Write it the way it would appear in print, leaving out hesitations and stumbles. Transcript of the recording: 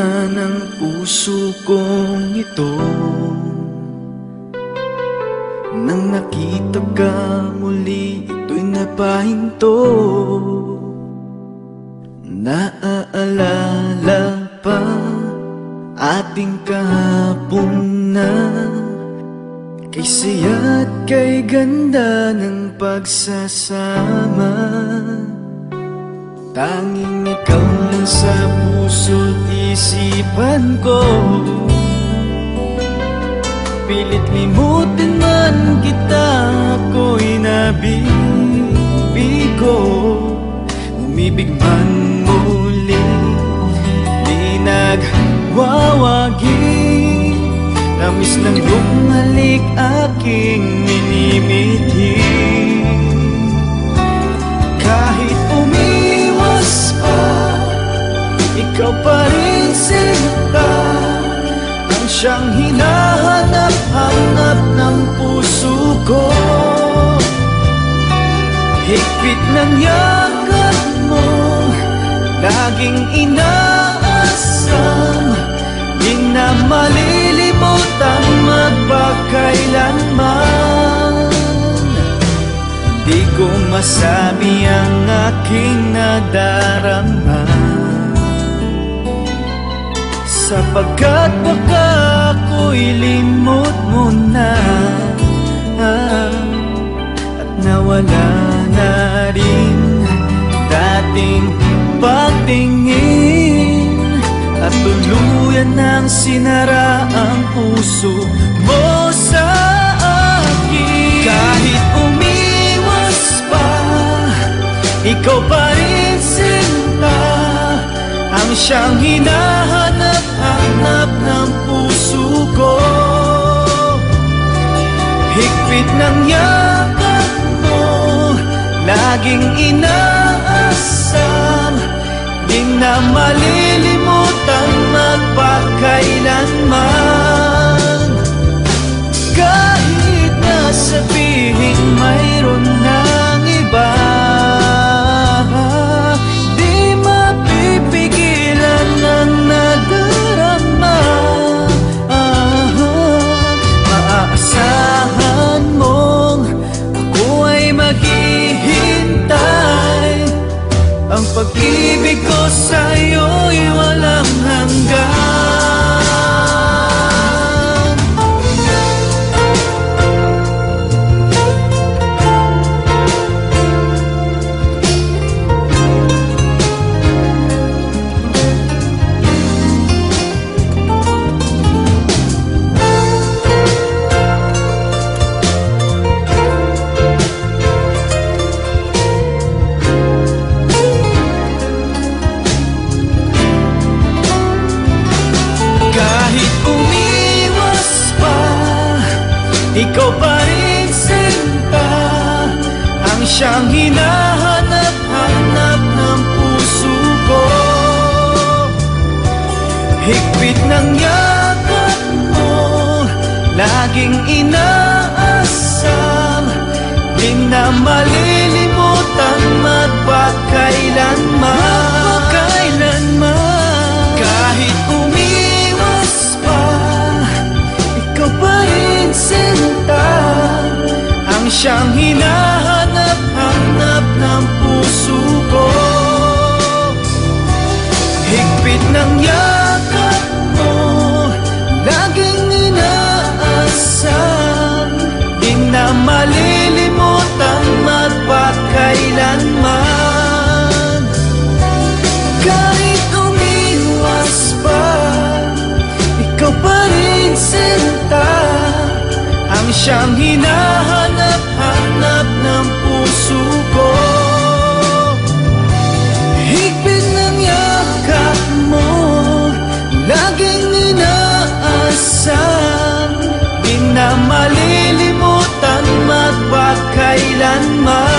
Kahinaan ng puso kong ito nang nakita ka muli, ito'y napahinto. Naaalala pa ating kahapon na kay saya at kay ganda ng pagsasama. Tanging ikaw lang sa puso't isipan ko. Pilit limutin man kita, ako'y nabibigo. Umibig man muli, di nagwawagi. Tamis ng bumalik aking minimithi. Kahit umiwas pa, ikaw pa rin sinta, ang siyang hinahanap-hanap ng puso ko. Higpit ng yakap mo, laging inaasam, di na malilimutan magpakailanman. Di ko masabi ang aking nadarama, sapagkat baka ako'y limot mo na, at nawala na rin dating pagtingin, at tuluyan ng sinara ang puso mo sa akin. Kahit umiwas pa, ikaw pa rin sinta, ang siyang hinahanap-hanap ng puso ko. Higpit ng yakap mo, laging inaasam, di na malilimutan magpakailanman. Kahit na sabihin mayroon ng iba, di mapipigilan ng nadarama. Maaasahan mong ako ay maghihintay, ang pag-ibig ko sa'yo'y walang hanggan. Ikaw pa rin sinta, ang siyang hinahanap-hanap ng puso ko. Higpit ng yakap mo, laging inaasam, di na malilimutan magpakailanman. Kahit umiwas pa, ikaw pa rin sinta, ang siyang hinahanap-hanap ng puso ko. Higpit ng yakap mo, laging inaasam, di na malilimutan magpakailanman. Kahit umiwas pa, ikaw pa rin sinta, ang siyang hinahanap-hanap ng puso ko. Higpit ng yakap mo, laging inaasam, di na malilimutan magpakailanman.